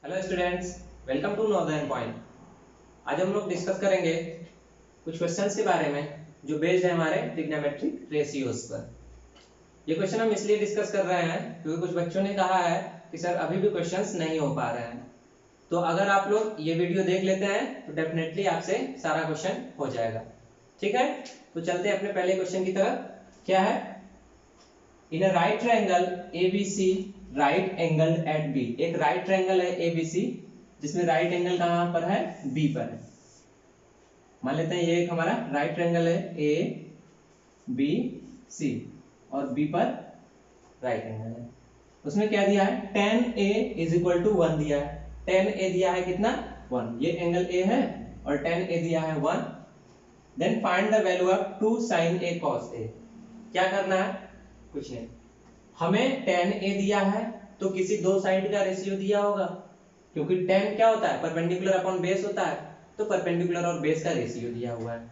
Hello students, welcome to Northern Point. आज हम लोग डिस्कस करेंगे कुछ क्वेश्चंस के बारे में जो बेस्ड है हमारे ट्रिग्नोमेट्रिक रेशियोज पर। ये क्वेश्चन हम इसलिए डिस्कस कर रहे हैं क्योंकि कुछ बच्चों ने कहा है कि सर अभी भी क्वेश्चंस नहीं हो पा रहे हैं। तो अगर आप लोग ये वीडियो देख लेते हैं तो डेफिनेटली आपसे सारा क्वेश्चन हो जाएगा। ठीक है, तो चलते हैं अपने पहले क्वेश्चन की तरफ। क्या है? In a right triangle ABC right angled at B। एक राइट ट्रायंगल है ABC जिसमें राइट एंगल कहां पर है? B पर है। मान लेते हैं ये एक हमारा राइट ट्रायंगल है ABC और B पर राइट एंगल है। उसमें क्या दिया है? tan A is equal to 1 दिया है। tan A दिया है कितना? 1। ये एंगल A है और tan A दिया है 1। Then find the value of 2 sin A cos A। क्या करना है? कुछ नहीं, हमें tan A दिया है तो किसी दो साइड का रेशियो दिया होगा, क्योंकि tan क्या होता है? परपेंडिकुलर अपॉन बेस होता है, तो परपेंडिकुलर और बेस का रेशियो दिया हुआ है।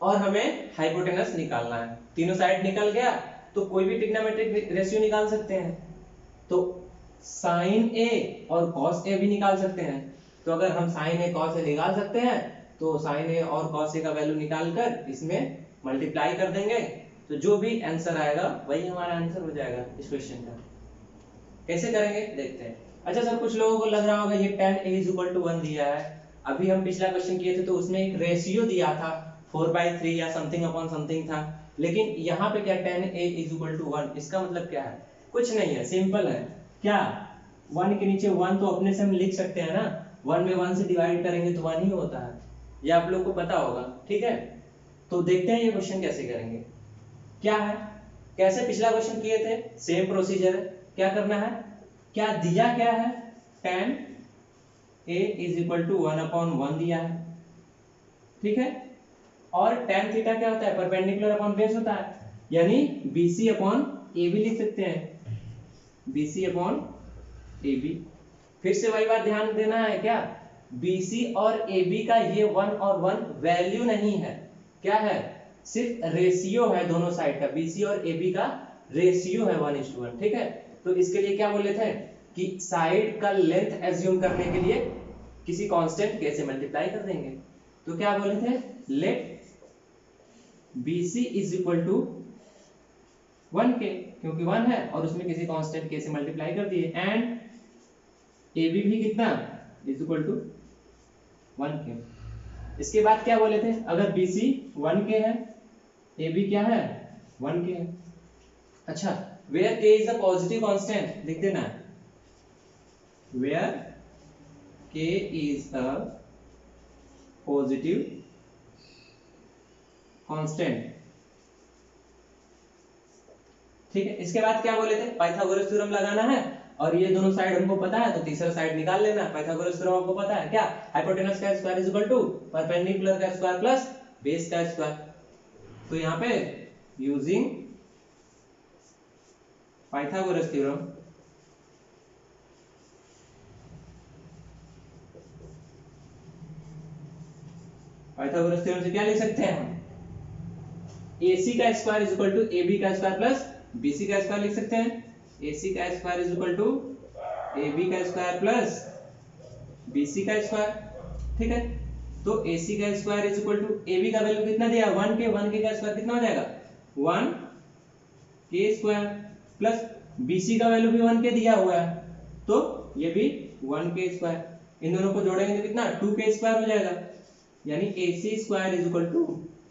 और हमें हाइपोटेनस निकालना है। तीनों साइड निकल गया तो कोई भी ट्रिग्नोमेट्रिक रेशियो निकाल सकते हैं। तो sin A और cos A भी निकाल सकते हैं। तो अगर हम sin A cos A निकाल सकते हैं तो sin A और cos A का वैल्यू निकालकर इसमें मल्टीप्लाई कर देंगे, तो जो भी आंसर आएगा वही हमारा आंसर हो जाएगा इस क्वेश्चन का। कैसे करेंगे देखते हैं। अच्छा सर, कुछ लोगों को लग रहा होगा ये tan A = 1 दिया है। अभी हम पिछला क्वेश्चन किए थे तो उसमें एक रेशियो दिया था 4/3 या समथिंग अपॉन समथिंग था, लेकिन यहाँ पे क्या tan A = 1? इसका मतलब क्या है? कुछ नहीं है, सिंपल है। क्या 1 के नीचे 1 तो अपने से हम लिख सकते हैं ना, 1 में 1 से डिवाइड करेंगे तो 1 ही होता है। ये आप लोग को पता होगा। ठीक है, तो देखते हैं ये क्वेश्चन कैसे करेंगे। क्या है, कैसे पिछला क्वेश्चन किए थे, सेम प्रोसीजर है। क्या करना है? क्या दिया क्या है? tan A = 1/1 दिया है। ठीक है, और tan थीटा क्या होता है? परपेंडिकुलर अपॉन बेस होता है, यानी BC अपॉन AB लिख सकते हैं। BC upon AB। फिर से वही बात ध्यान देना है, क्या BC और AB का ये 1 और 1 वैल्यू नहीं है, क्या है? सिर्फ रेशियो है दोनों साइड का। BC और AB का रेशियो है 1:1। ठीक है, तो इसके लिए क्या बोले थे कि साइड का लेंथ एज्यूम करने के लिए किसी कांस्टेंट k से मल्टीप्लाई कर देंगे। तो क्या बोले थे? लेट BC = 1k, क्योंकि 1 है और उसमें किसी कांस्टेंट k से मल्टीप्लाई कर दिए, एंड AB भी कितना? = 1k। इसके बाद क्या बोले थे? अगर BC 1k है, AB क्या है? 1k है। अच्छा, where k is a positive constant लिख देना, where k is a positive constant। ठीक है, इसके बाद क्या बोले थे? पाइथागोरस थ्योरम लगाना है, और ये दोनों साइड हमको पता है तो तीसरा साइड निकाल लेना। पाइथागोरस थ्योरम आपको पता है, क्या? हाइपोटेनस का square is equal to perpendicular का स्क्वायर प्लस बेस का स्क्वायर। तो यहाँ पे using Pythagoras theorem Pythagoras theorem से क्या लिख सकते हैं हम? AC का square is equal to AB का स्क्वायर प्लस BC का स्क्वायर लिख सकते हैं। AC का square is equal to AB का स्क्वायर प्लस BC का स्क्वायर। ठीक है, तो AC का square is equal to AB का वैल्यू कितना दिया? 1k। 1k का स्क्वायर कितना हो जाएगा? 1k स्क्वायर प्लस BC का वैल्यू भी 1k दिया हुआ है, तो ये भी 1k स्क्वायर। इन दोनों को जोड़ेंगे तो कितना? 2k स्क्वायर हो जाएगा, यानी AC square is equal to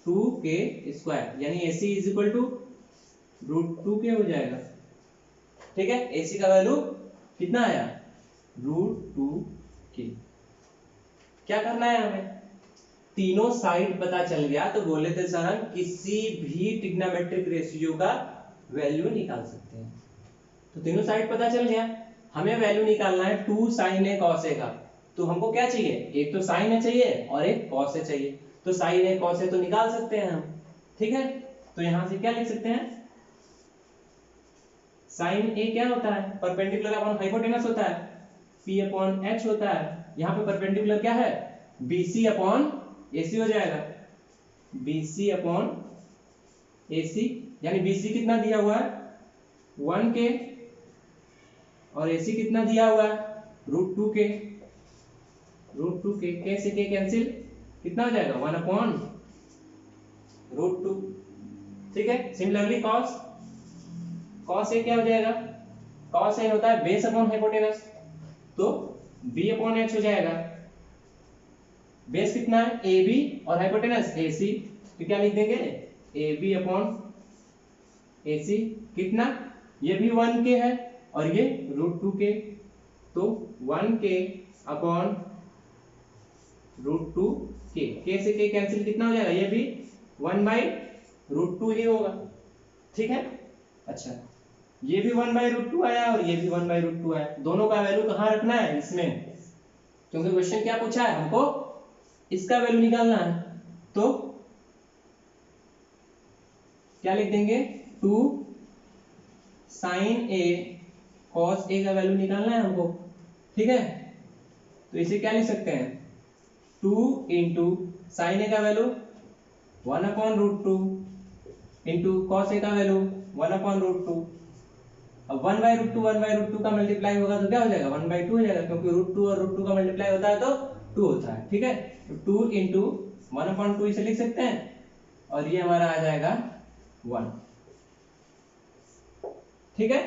2k square, यानी AC is equal to √2k हो जाएगा। ठीक है, AC का वैल्यू कितना आया? √2k। क्या करना है हमें? तीनों साइड पता चल गया तो बोले थे सर हम किसी भी ट्रिग्नोमेट्रिक रेशियो का वैल्यू निकाल सकते हैं। तो तीनों साइड पता चल गया, हमें वैल्यू निकालना है 2 sin A cos A का। तो हमको क्या चाहिए? एक तो sin A चाहिए और एक cos A चाहिए। तो sin A cos A तो निकाल सकते हैं हम। ठीक है, तो यहां से क्या लिख सकते हैं? sin A क्या होता है? परपेंडिकुलर अपॉन हाइपोटेनस होता है, P/h होता है। यहाँ पे परपेंडिकुलर क्या है? BC अपॉन AC हो जाएगा, BC अपॉन AC, यानी BC कितना दिया हुआ है? 1k, और AC कितना दिया हुआ है? √2k, √2k, k से k कैंसिल, कितना हो जाएगा 1/√2। ठीक है। सिमिलरली cos a क्या हो जाएगा, cos a होता है बेस अपॉन हाइपोटेनस, तो b/h हो जाएगा। बेस कितना है ab और हाइपोटेनस ac, तो क्या लिख देंगे ab/ac, कितना, ये भी 1k है और ये √2k, तो 1k/√2k, k से k कैंसिल, कितना हो जाएगा, ये भी 1/√2 ही होगा। ठीक है। अच्छा, ये भी 1/√2 आया और ये भी 1/√2 आया, दोनों का वैल्यू कहाँ रखना है इसमें, क्योंकि क्वेश्चन क्या पूछा है, हमको इसका वैल्यू निकालना है। तो क्या लिख देंगे, 2 sin a cos a का वैल्यू निकालना है हमको। ठीक है, तो इसे क्या लिख सकते हैं, 2 इंटू साइन ए का वैल्यू 1/√2 इंटू cos a का वैल्यू 1/√2। अब 1/√2 का मल्टीप्लाई होगा तो क्या हो जाएगा, 1/2 हो जाएगा, क्योंकि √2 और √2 का मल्टीप्लाई होता है तो 2 होता है। ठीक है, तो 2 इंटू 1/2 इसे लिख सकते हैं और ये हमारा आ जाएगा 1। ठीक है,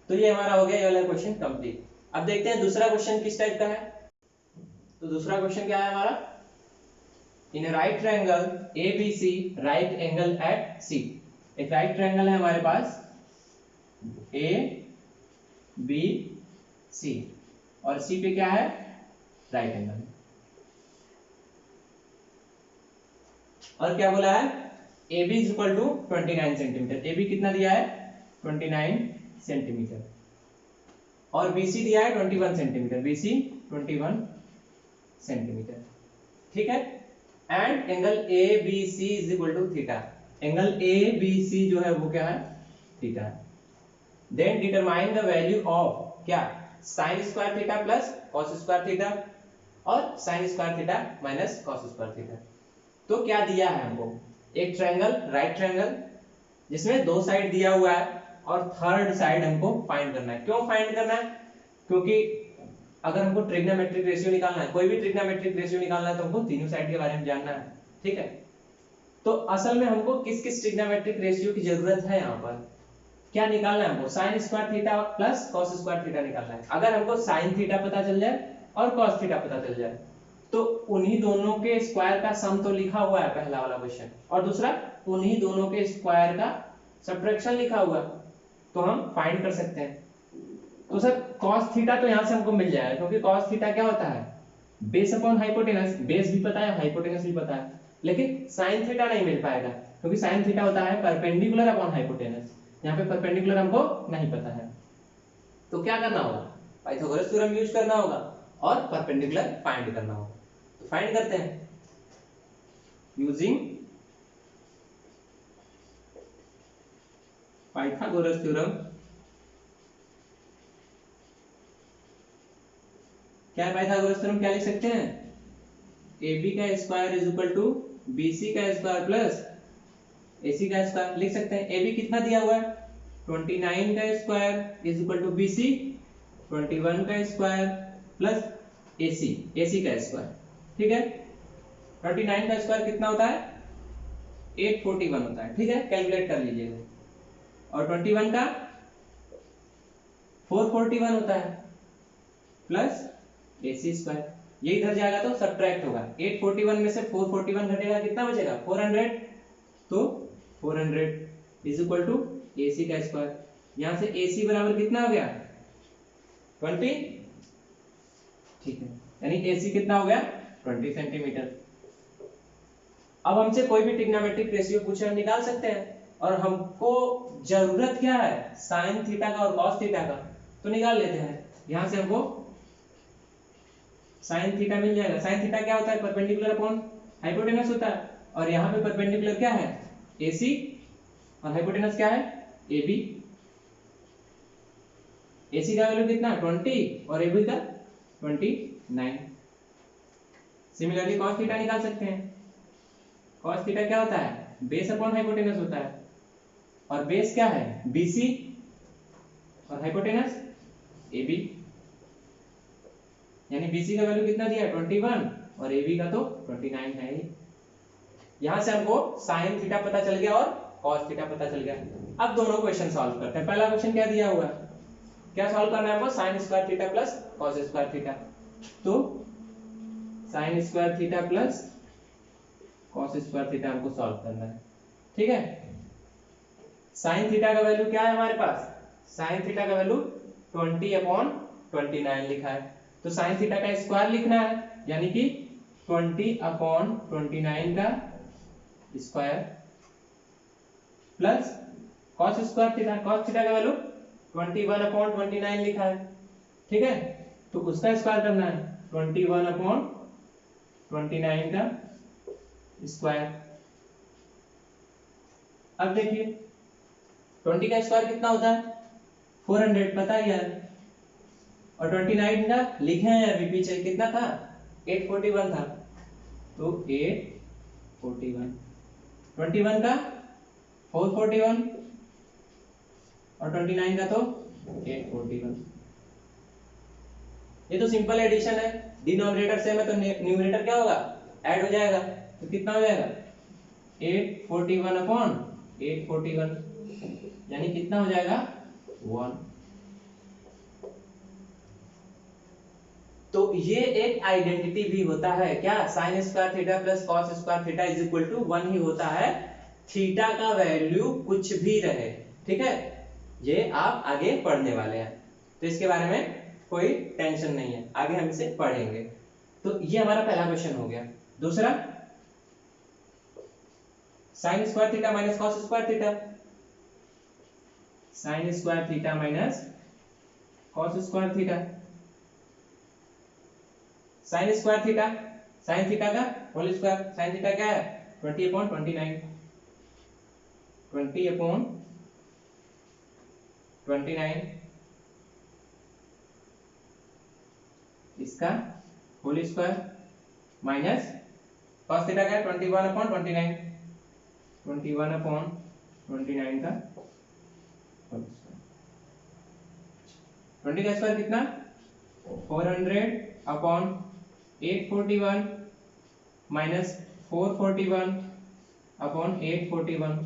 तो ये हमारा हो गया ये वाला क्वेश्चन कंप्लीट। अब देखते हैं दूसरा क्वेश्चन किस टाइप का है। तो दूसरा क्वेश्चन क्या है हमारा, in right triangle ABC right angle at C। एक राइट ट्रायंगल है हमारे पास ABC और C पे क्या है, राइट एंगल। और क्या बोला है, AB = 29 सेंटीमीटर, AB कितना दिया है 29 सेंटीमीटर, और BC दिया है 21 सेंटीमीटर, BC 21 सेंटीमीटर। ठीक है, and angle ABC = theta, angle ABC जो है वो क्या है, थीटा है। Then determine the value of क्या, sin square theta plus cos square theta और sin square theta minus cos square theta. तो क्या दिया है हमको, एक ट्रायंगल, राइट ट्रायंगल जिसमें दो साइड दिया हुआ है और थर्ड साइड हमको फाइंड करना है। क्यों फाइंड करना है, क्योंकि अगर हमको ट्रिग्नोमेट्रिक रेशियो निकालना है, कोई भी ट्रिग्नोमेट्रिक रेशियो निकालना है तो हमको तीनों साइड के बारे में जानना है। ठीक है, तो असल में हमको किस किस ट्रिग्नोमेट्रिक रेशियो की जरूरत है, यहाँ पर क्या निकालना है हमको, sin square theta plus cos square theta निकालना है। अगर हमको sin थीटा पता चल जाए और cos थीटा पता चल जाए तो उन्हीं दोनों के स्क्वायर का सम तो लिखा हुआ है पहला वाला क्वेश्चन, और दूसरा उन्हीं दोनों के स्क्वायर का सब्ट्रैक्शन लिखा हुआ है, तो हम फाइंड कर सकते हैं। तो सर cos थीटा तो यहां से हमको मिल जाएगा, क्योंकि cos थीटा क्या होता है, बेस अपॉन हाइपोटेनस, बेस भी पता है हाइपोटेनस भी पता है, लेकिन sin थीटा नहीं मिल पाएगा, क्योंकि sin थीटा होता है परपेंडिकुलर अपॉन हाइपोटेनस, यहाँ पे परपेंडिकुलर हमको नहीं पता है। तो क्या करना होगा, पाइथागोरस थ्योरम यूज करना होगा और परपेंडिकुलर फाइंड करना होगा। तो फाइंड करते हैं यूजिंग पाइथागोरस थ्योरम। क्या है पाइथागोरस थ्योरम, क्या लिख सकते हैं, AB का square is equal to BC का स्क्वायर प्लस AC का स्क्वायर। लिख सकते हैं AB कितना दिया हुआ है 29 का square is equal to BC 21 का स्क्वायर प्लस AC का स्क्वायर। ठीक है, 39 का स्क्वायर कितना होता है 841 होता है। ठीक है, कैलकुलेट कर लीजिएगा, और 21 का 441 होता है प्लस AC स्क्वायर, ये इधर जाएगा तो सब्ट्रैक्ट होगा, 841 में से 441 घटेगा, कितना बचेगा 400, तो 400 इज इक्वल टू AC का स्क्वायर। यहां से AC बराबर कितना हो गया 20। ठीक है, यानी AC कितना हो गया 20 सेंटीमीटर। अब हमसे कोई भी ट्रिग्नोमेट्रिक रेशियो पूछे हम निकाल सकते हैं, और हमको जरूरत क्या है साइन थीटा का और कॉस थीटा का, तो निकाल लेते हैं। यहां से हमको साइन थीटा मिल जाएगा। साइन थीटा क्या होता है परपेंडिकुलर अपॉन हाइपोटेनस होता है, और यहाँ पे परपेंडिकुलर क्या है AC और हाइपोटेनस क्या है AB। AC का वैल्यू कितना 20 और AB का 29। सिमिलरली cos थीटा निकाल सकते हैं। cos थीटा क्या होता है बेस अपॉन हाइपोटेनस होता है, और बेस क्या है BC और हाइपोटेनस AB। यानी BC का वैल्यू कितना दिया है 21 और AB का तो 29 है ही। यहां से हमको sin थीटा पता चल गया और cos थीटा पता चल गया। अब दोनों क्वेश्चन सॉल्व करते हैं। पहला क्वेश्चन क्या दिया हुआ है, क्या सॉल्व करना है हमको, sin square theta plus cos square theta. तो sin square theta plus cos square theta हमको सॉल्व करना है, ठीक है। sin थीटा का वैल्यू क्या है हमारे पास, sin थीटा का वैल्यू 20/29 लिखा है। तो sin थीटा का स्क्वायर लिखना है, यानी कि 20/29 का square plus cos square theta, cos theta का वैल्यू 21/29 लिखा है, ठीक है। तो उसका स्क्वायर करना है 21/29 का स्क्वायर। अब देखिए 20 का स्क्वायर कितना होता है 400, पता है यार, और 29 का लिखे हैं अभी पीछे कितना था 841 था, तो 841, 21 का 441 और 29 का तो 841। ये तो सिंपल एडिशन है, डिनोमिनेटर सेम है तो न्यूमरेटर क्या होगा ऐड हो जाएगा। तो कितना हो जाएगा 841/841, यानी कितना हो जाएगा 1। तो ये एक आइडेंटिटी भी होता है क्या, sin square theta plus cos square theta is equal to 1 ही होता है, थीटा का वैल्यू कुछ भी रहे, ठीक है। ये आप आगे पढ़ने वाले हैं तो इसके बारे में कोई टेंशन नहीं है, आगे हम इसे पढ़ेंगे। तो ये हमारा पहला क्वेश्चन हो गया। दूसरा sin square theta minus cos square theta, sin square theta minus cos square theta. sin square theta, sin theta का होल स्क्वायर, sin थीटा क्या है 20/29, 20/29 इसका whole square minus cos theta का 21/29, 21/29 का होल स्क्वायर। 20 का स्क्वायर कितना 400/841 minus 441/841।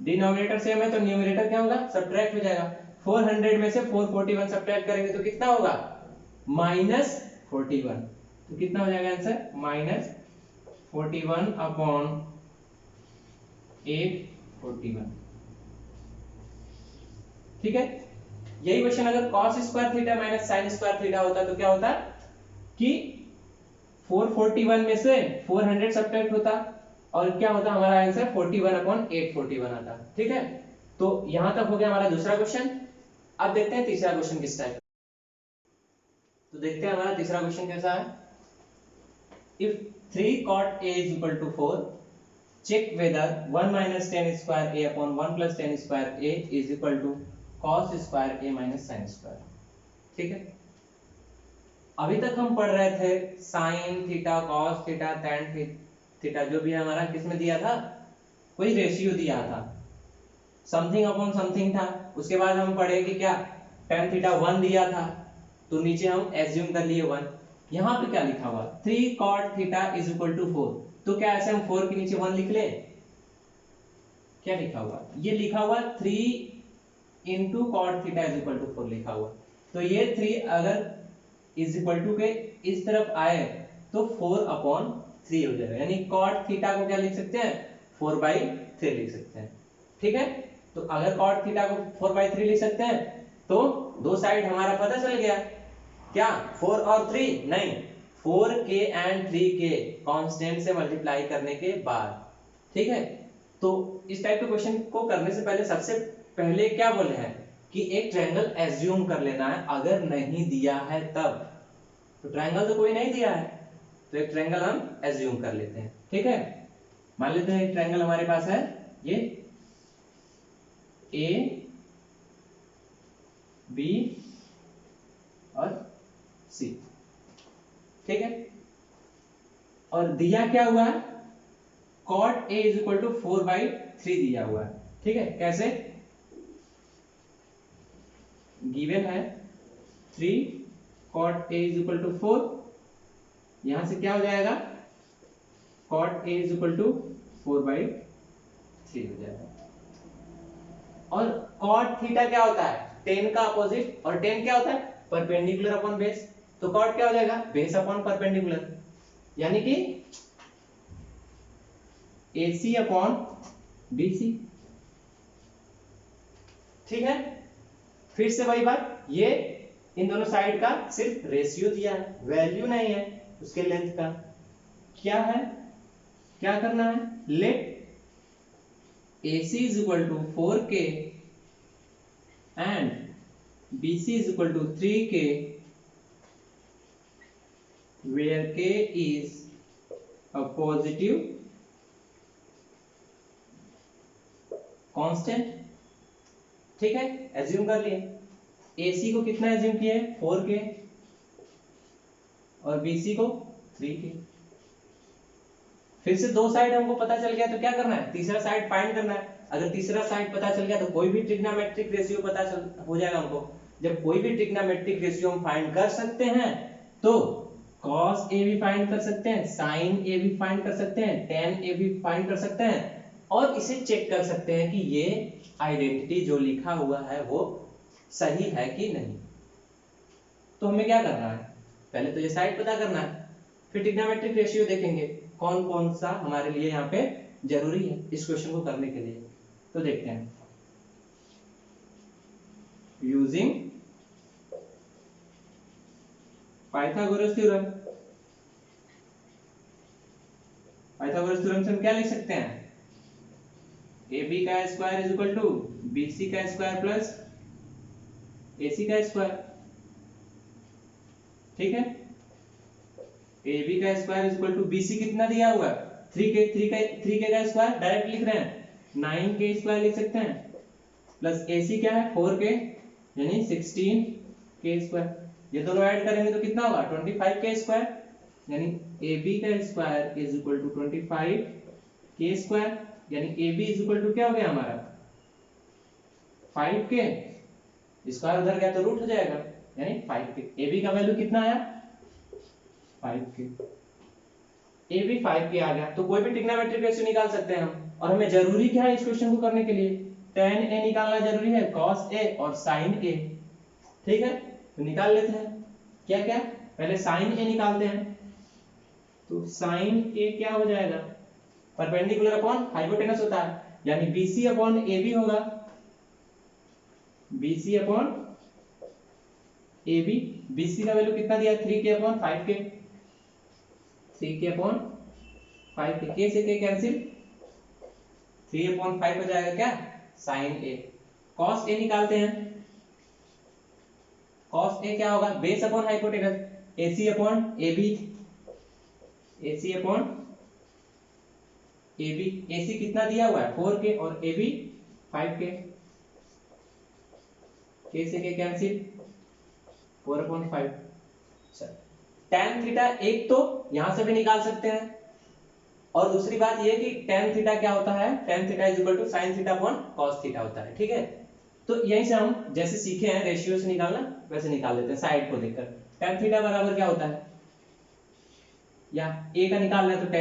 Denominator same है तो न्यूमरेटर क्या होगा सब्ट्रैक्ट हो जाएगा। 400 में से 441 सब्ट्रैक्ट करेंगे तो कितना होगा -41। तो कितना हो जाएगा आंसर -41/841, ठीक है। यही क्वेश्चन अगर cos square theta minus sin square theta होता तो क्या होता कि 441 में से 400 सब्ट्रैक्ट होता और क्या होता हमारा आंसर 41/841 आता, ठीक है। तो यहां तक हो गया हमारा दूसरा क्वेश्चन। अब देखते हैं तीसरा क्वेश्चन किस टाइप। तो देखते हैं हमारा तीसरा क्वेश्चन कैसा है। If 3 cot a is equal to 4, check whether 1 minus tan square a upon 1 plus tan square a is equal to cos square a minus sin square, ठीक है। अभी तक हम पढ़ रहे थे sin theta cos theta tan theta, जो भी हमारा किसमें दिया था कोई रेशियो दिया था, समथिंग अपॉन समथिंग था। उसके बाद हम पढ़े कि क्या tan थीटा 1 दिया था तो नीचे हम एज्यूम कर लिए 1। यहाँ पे क्या लिखा हुआ 3 cot theta is equal to 4, तो क्या ऐसे हम 4 के नीचे 1 लिख ले, क्या लिखा हुआ ये लिखा हुआ 3 into cot theta is equal to 4 लिखा हुआ। तो ये 3 अगर इज इक्वल टू के इस तरफ आए तो 4/3 हो जाएगा, यानी cot थीटा को क्या लिख सकते हैं 4/3 लिख सकते हैं, ठीक है। तो अगर cot थीटा को 4/3 लिख सकते हैं तो दो साइड हमारा पता चल गया, क्या 4 और 3 नहीं, 4k एंड 3k कांस्टेंट से मल्टीप्लाई करने के बाद, ठीक है। तो इस टाइप के क्वेश्चन को करने से पहले सबसे पहले क्या बोले हैं कि एक ट्रायंगल एज्यूम कर लेना है, अगर नहीं दिया है तब। तो ट्रायंगल तो कोई नहीं दिया है तो एक ट्रायंगल हम एज्यूम कर लेते हैं, ठीक है। मान लेते हैं एक ट्रायंगल हमारे पास है ये ए बी और सी, ठीक है। और दिया क्या हुआ है cot a is equal to 4/3 दिया हुआ है, ठीक है। कैसे गिवन है 3 cot a is equal to 4, यहां से क्या हो जाएगा cot a is equal to 4/3 हो जाएगा। और cot थीटा क्या होता है, tan का अपोजिट, और tan क्या होता है परपेंडिकुलर अपॉन बेस, तो cot क्या हो जाएगा बेस अपॉन परपेंडिकुलर, यानी कि AC अपॉन BC। ठीक है, फिर से वही बात, ये इन दोनों साइड का सिर्फ रेशियो दिया है, वैल्यू नहीं है उसके लेंथ का। क्या है, क्या करना है, let AC is equal to 4K and BC is equal to 3K where K is a positive constant। ठीक है, एज्यूम कर लिए, AC को कितना एज्यूम किए 4K और BC को 3K। फिर से दो साइड हमको पता चल गया, तो क्या करना है, तीसरा साइड फाइंड करना है। अगर तीसरा साइड पता चल गया तो कोई भी ट्रिग्नोमेट्रिक रेशियो पता चल हो जाएगा हमको। जब कोई भी ट्रिग्नोमेट्रिक रेशियो हम फाइंड कर सकते हैं तो cos A भी फाइंड कर सकते हैं, sin A भी फाइंड कर सकते हैं, tan A भी फाइंड कर सकते हैं, और इसे चेक कर सकते हैं कि ये आइडेंटिटी जो लिखा हुआ है वो सही है कि नहीं। तो हमें क्या करना है, पहले तो ये साइड पता करना है, फिर ट्रिग्नोमेट्रिक रेशियो देखेंगे कौन कौन सा हमारे लिए यहाँ पे जरूरी है इस क्वेश्चन को करने के लिए। तो देखते हैं, using Pythagoras theorem. Pythagoras theorem से हम क्या लिख सकते हैं, AB का square is equal to BC का स्क्वायर प्लस AC का स्क्वायर। ठीक है, AB का square is equal to BC कितना दिया हुआ है 3K का स्क्वायर डायरेक्ट लिख रहे हैं, 9K स्क्वायर लिख सकते हैं, प्लस AC क्या है 4K यानी 16K स्क्वायर। ये दोनों ऐड करेंगे तो कितना होगा 25K स्क्वायर, यानी AB का square is equal to 25K square, यानी AB इज इक्वल टू क्या हो गया हमारा 5K, स्क्वायर उधर गया तो रूट हो जाएगा, यानी 5K। AB का वैल्यू कितना आया 5K, AB 5K आ गया। तो कोई भी ट्रिग्नोमेट्रिक रेशियो निकाल सकते हैं हम, और हमें जरूरी क्या है इस क्वेश्चन को करने के लिए, tan A निकालना जरूरी है, cos A और sin A। ठीक है, तो निकाल लेते हैं, क्या क्या, पहले sin A निकालते हैं, तो sin A क्या हो जाएगा परपेंडिकुलर अपॉन हाइपोटेनस होता है, यानी BC अपॉन AB होगा, BC अपॉन AB। BC का वैल्यू कितना दिया 3K upon 5K, 3K upon 5K, K से K कैंसिल, 3 अपॉन 5 हो जाएगा क्या sin A। cos A निकालते हैं, cos A क्या होगा base upon hypotenuse, AC upon AB, AC upon AB, AC कितना दिया हुआ है 4K और AB 5K, K से K कैंसिल, 4/5। tan थीटा एक तो यहां से भी निकाल सकते हैं, और दूसरी बात ये कि tan थीटा क्या होता है, tan theta is equal to sin theta upon cos theta होता है। ठीक है, तो यहीं से हम जैसे सीखे हैं रेशियो से निकालना वैसे निकाल लेते हैं साइड को देखकर। tan थीटा बराबर क्या होता है, या a का निकालना है तो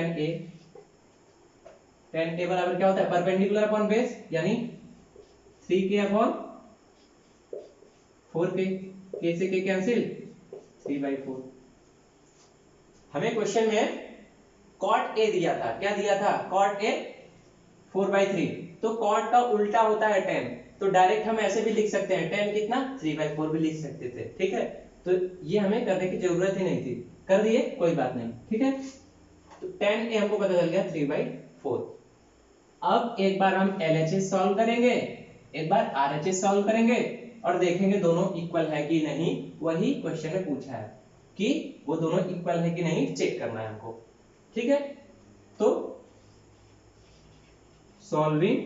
tan a बराबर क्या होता है परपेंडिकुलर अपॉन बेस, यानी 3K अपॉन 4K, K से K कैंसिल, 3/4। हमें क्वेश्चन में cot A दिया था, क्या दिया था cot A 4/3, तो cot का उल्टा होता है tan, तो डायरेक्ट हम ऐसे भी लिख सकते हैं tan कितना 3/4 भी लिख सकते थे। ठीक है, तो ये हमें करने की जरूरत ही नहीं थी, कर दिए कोई बात नहीं। ठीक है, तो tan A हमको पता चल गया 3/4। अब एक बार हम LHS सॉल्व करेंगे, एक बार RHS सॉल्व करेंगे, और देखेंगे दोनों इक्वल है कि नहीं, वही क्वेश्चन में पूछा है कि वो दोनों इक्वल है कि नहीं चेक करना है हमको। ठीक है, तो सॉल्विंग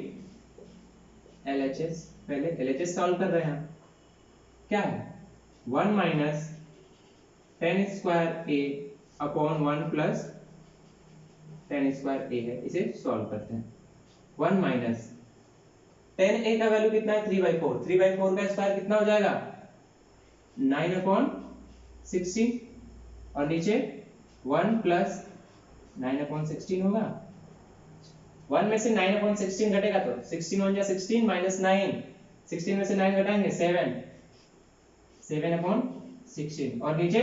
LHS, पहले LHS सॉल्व कर रहे हैं, क्या है 1 minus tan square A upon 1 plus tan square A है, इसे सॉल्व करते हैं। 1 माइनस tan A का वैल्यू कितना है 3/4, 3/4 का स्क्वायर कितना हो जाएगा 9/4, 16 और नीचे 1 प्लस 9/16 होगा। 1 में से 9/16 घटेगा तो 16 1 जा 16 माइनस 9, 16 में से 9 घटाएंगे 7, 7/16 और नीचे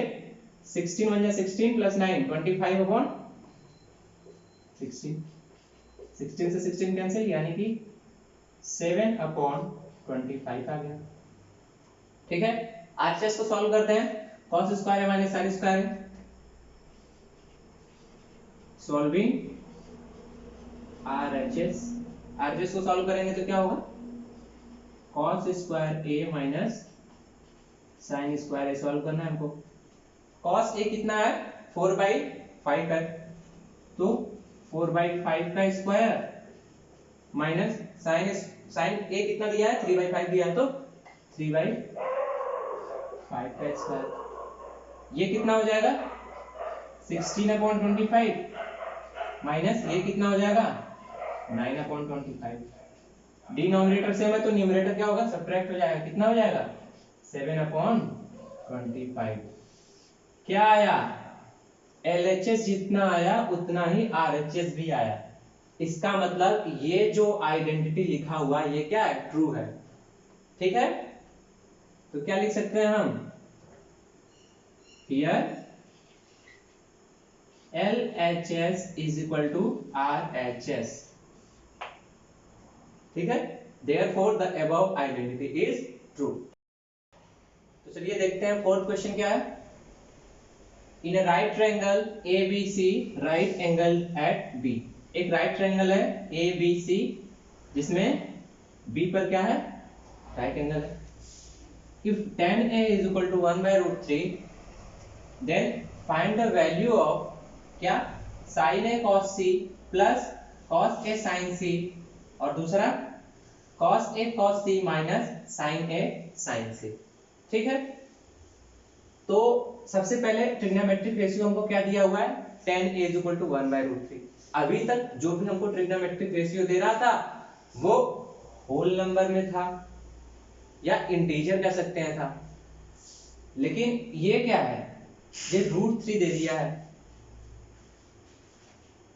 16 1 जा 16 प्लस 9 25/16, 16 से 16 कैंसिल यानी कि 7/25 आ गया। ठीक है, आरएचएस को सॉल्व करते हैं। cos स्क्वायर है माइनस sin स्क्वायर है, सॉल्विंग आरएचएस। आरएचएस को सॉल्व करेंगे तो क्या होगा, cos square a minus sin square a solve करना है हमको। cos a कितना है 4/5 है, तो 4/5 का स्क्वायर माइनस sin a कितना दिया है 3/5 दिया है, तो 3/5 का स्क्वायर। ये कितना हो जाएगा 16/25 माइनस ये कितना हो जाएगा 9/25। डिनोमिनेटर सेम है तो न्यूमरेटर क्या होगा, सब्ट्रैक्ट हो जाएगा। कितना हो जाएगा 7/25। क्या आया, LHS जितना आया उतना ही RHS भी आया। इसका मतलब ये जो आइडेंटिटी लिखा हुआ ये क्या है, ट्रू है। ठीक है, तो क्या लिख सकते हैं हम, here LHS is equal to RHS। ठीक है, therefore the above identity is true। तो चलिए देखते हैं फोर्थ क्वेश्चन क्या है। In a right triangle ABC, right angle at B। एक राइट ट्रायंगल है ABC जिसमें B पर क्या है, राइट एंगल है। If tan A is equal to 1/√3, then find the value of क्या, sin A cos C plus cos A sin C, और दूसरा cos A cos C minus sin A sin C। ठीक है, तो सबसे पहले trigonometric ratio हमको क्या दिया हुआ है, tan A is equal to 1/√3। अभी तक जो भी हमको ट्रिग्नोमेट्रिक रेशियो दे रहा था वो होल नंबर में था या इंटीजर कह सकते हैं था, लेकिन ये क्या है, ये √3 दे दिया है।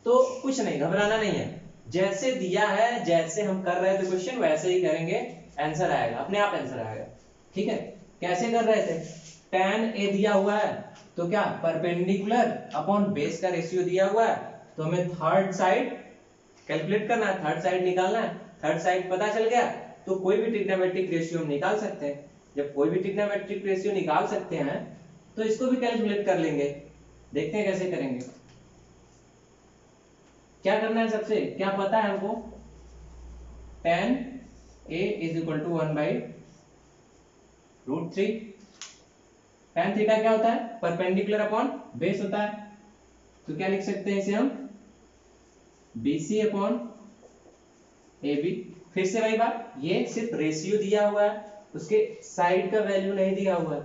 तो कुछ नहीं, घबराना नहीं है, जैसे दिया है जैसे हम कर रहे थे क्वेश्चन वैसे ही करेंगे, आंसर आएगा, अपने आप आंसर आएगा। ठीक है, कैसे कर रहे थे, tan A दिया हुआ है तो क्या, परपेंडिकुलर अपॉन बेस का रेशियो दिया हुआ है, तो हमें थर्ड साइड कैलकुलेट करना है, थर्ड साइड निकालना है। थर्ड साइड पता चल गया तो कोई भी ट्रिग्नोमेट्रिक रेशियो हम निकाल सकते हैं। जब कोई भी ट्रिग्नोमेट्रिक रेशियो निकाल सकते हैं तो इसको भी कैलकुलेट कर लेंगे। देखते हैं कैसे करेंगे। क्या करना है, सबसे क्या पता है हमको, tan A is equal to 1/√3। tan theta क्या होता है, परपेंडिकुलर अपॉन बेस होता है, तो क्या लिख सकते हैं इसे हम, BC अपॉन AB। फिर से वही बात, ये सिर्फ रेशियो दिया हुआ है, उसके साइड का वैल्यू नहीं दिया हुआ है।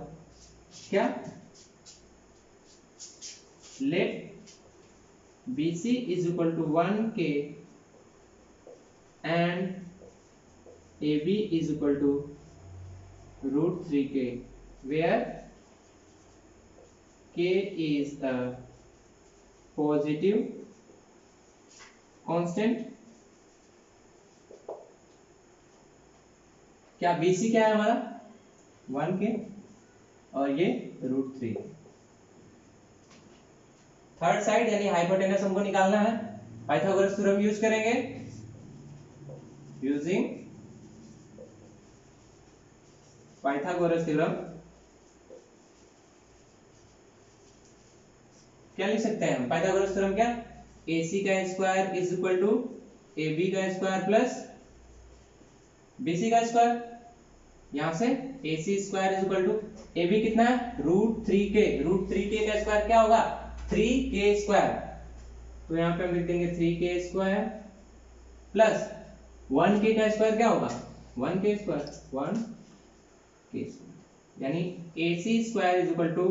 क्या, late BC is equal to 1K and AB is equal to √3K, where K is a positive constant। क्या BC क्या है हमारा 1K और ये √3। थर्ड साइड यानी हाइपोटेनस हमको निकालना है, पाइथागोरस थ्योरम यूज करेंगे। यूजिंग पाइथागोरस थ्योरम क्या लिख सकते हैं हम, पाइथागोरस थ्योरम क्या, AC का square is equal to AB का स्क्वायर प्लस BC का स्क्वायर। यहां से AC square is equal to AB कितना है √3K, √3K का स्क्वायर क्या होगा 3K स्क्वायर, तो यहाँ पे हम लिख देंगे 3K स्क्वायर प्लस 1K का स्क्वायर क्या होगा 1K स्क्वायर, 1K स्क्वायर, यानी AC square is equal to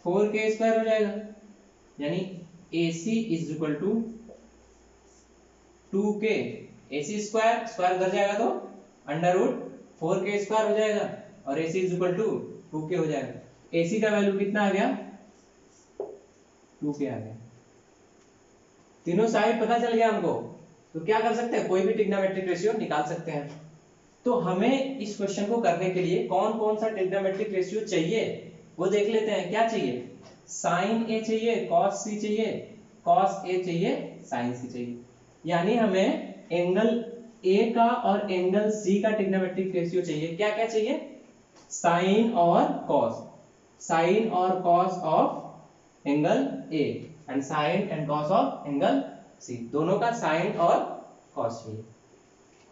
4K square हो जाएगा, यानी AC is equal to 2K। AC square square कर जाएगा तो √4K स्क्वायर हो जाएगा और AC is equal to 2K हो जाएगा। AC का वैल्यू कितना आ गया 2k आ गया। तीनों साइड पता चल गया हमको, तो क्या कर सकते हैं, कोई भी ट्रिग्नोमेट्रिक रेशियो निकाल सकते हैं। तो हमें इस क्वेश्चन को करने के लिए कौन कौन सा ट्रिग्नोमेट्रिक रेशियो चाहिए वो देख लेते हैं। क्या चाहिए, साइन ए चाहिए, कॉस सी चाहिए, कॉस ए चाहिए, साइन सी चाहिए। यानी हमें एंगल ए का और एंगल सी का ट्रिग्नोमेट्रिक रेशियो चाहिए। क्या क्या चाहिए, साइन और कॉस, साइन और cos of angle A and sine and cos of angle C, दोनों का साइन और कॉस चाहिए।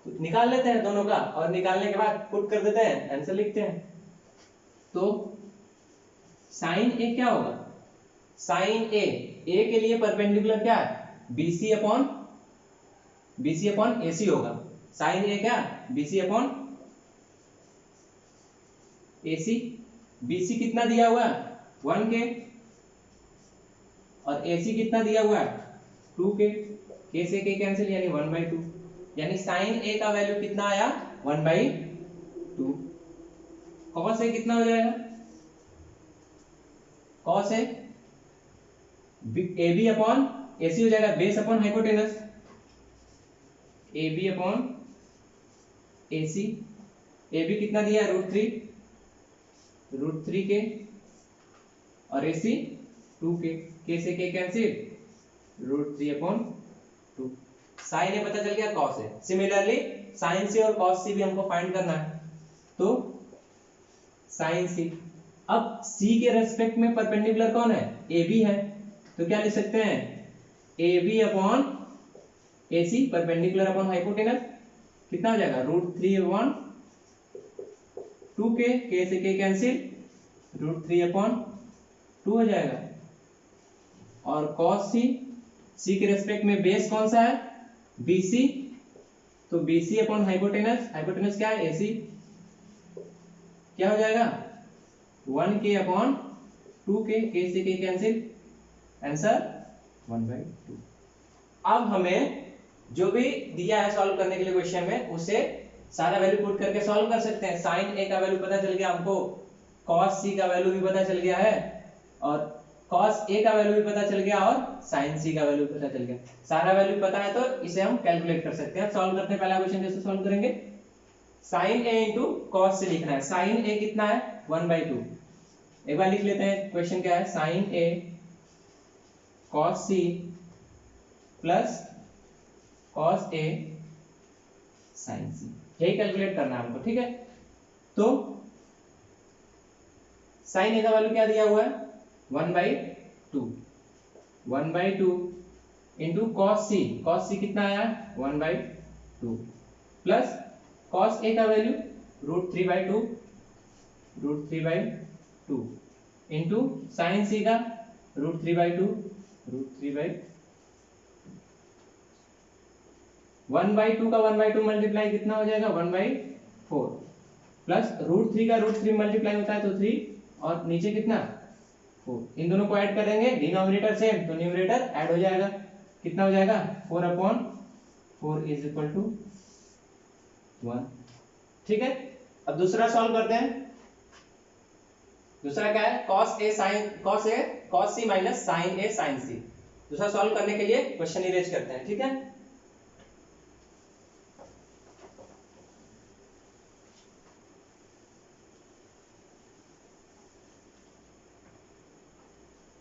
तो निकाल लेते हैं दोनों का, और निकालने के बाद पुट कर देते हैं, आंसर लिखते हैं। तो साइन ए क्या होगा, साइन ए के लिए परपेंडिकुलर क्या है, बीसी अपॉन एसी होगा। साइन ए क्या, बीसी अपॉन एसी। बीसी कितना दिया हुआ है 1k, और एसी कितना दिया हुआ है 2k। k से k कैंसिल, यानी 1/2, यानी साइन ए का वैल्यू कितना आया 1/2। कॉस ए कितना हो जाएगा, cos A AB upon AC हो जाएगा, base upon hypotenuse, AB upon AC। AB कितना दिया है √3k, और AC 2k, k से k कैंसिल, √3/2। साइन ए पता चल गया, कॉस ए। सिमिलरली साइन सी और कॉस सी भी हमको फाइंड करना है, तो साइन सी। अब सी के रेस्पेक्ट में परपेंडिकुलर कौन है, AB है, तो क्या लिख सकते हैं, AB upon AC perpendicular upon hypotenuse, कितना हो जाएगा √3/2k, k से k कैंसिल, √3/2 हो जाएगा। और cos c के रेस्पेक्ट में बेस कौन सा है, BC, तो BC अपॉन हाइपोटेनस, हाइपोटेनस क्या है AC, क्या हो जाएगा 1k अपॉन 2k, k से k कैंसिल, आंसर 1/2। अब हमें जो भी दिया है सॉल्व करने के लिए क्वेश्चन में, उसे सारा वैल्यू पुट करके सॉल्व कर सकते हैं। साइन ए का वैल्यू पता चल गया हमको, cos c का वैल्यू भी पता चल गया है, और cos a का वैल्यू भी पता चल गया, और sin c का वैल्यू पता चल गया। सारा वैल्यू पता है तो इसे हम कैलकुलेट कर सकते हैं। सॉल्व करते हैं, पहला क्वेश्चन कैसे सॉल्व करेंगे, sin a into cos c लिखना है। sin a कितना है 1/2, एक बार लिख लेते हैं क्वेश्चन क्या है, sin a cos c plus cos a sin c, यही कैलकुलेट करना है हमको, ठीक है। तो sin a का वैल्यू क्या दिया हुआ है 1/2 इंटू cos c कितना आया 1/2 प्लस cos a का वैल्यू √3/2 इंटू sin c का √3/2 1/2 का 1/2 मल्टीप्लाई कितना हो जाएगा 1/4 प्लस √3 का √3 मल्टीप्लाई होता है तो 3, और नीचे कितना 4। इन दोनों को ऐड करेंगे, डिनोमिनेटर सेम तो न्यूमरेटर ऐड हो जाएगा, कितना हो जाएगा 4/4 इज इक्वल टू 1, ठीक है। अब दूसरा सॉल्व करते हैं। दूसरा क्या है, cos c minus sin a sin c। दूसरा सॉल्व करने के लिए क्वेश्चन इरेज करते हैं, ठीक है।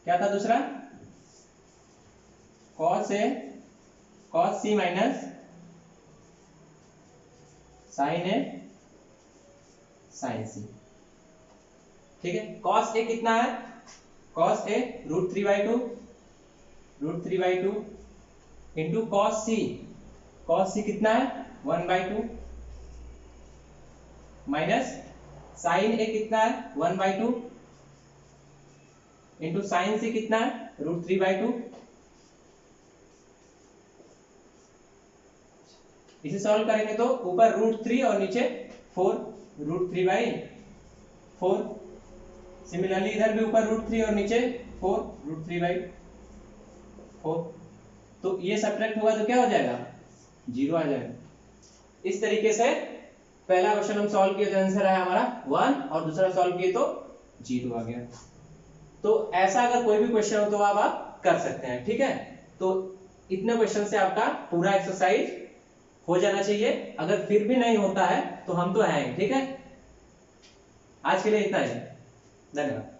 क्या था दूसरा, cos c minus sin a sin c, ठीक है। cos a कितना है, cos a √3/2 into cos c कितना है 1/2 माइनस sin a कितना है 1/2 इंटू sin c कितना है √3/2। इसे सॉल्व करेंगे तो ऊपर √3 और नीचे 4, √3/4। सिमिलरली इधर भी ऊपर √3 और नीचे 4, √3/4। तो ये सब्ट्रैक्ट होगा तो क्या हो जाएगा 0 आ जाएगा। इस तरीके से पहला क्वेश्चन हम सॉल्व किए तो आंसर आया हमारा 1, और दूसरा सॉल्व किए तो G2 आ गया। तो ऐसा अगर कोई भी क्वेश्चन हो तो आप कर सकते हैं, ठीक है। तो इतने क्वेश्चन से आपका पूरा एक्सरसाइज हो जाना चाहिए। अगर फिर भी नहीं होता है तो हम तो हैं, ठीक है। आज के लिए इतना ही, धन्यवाद।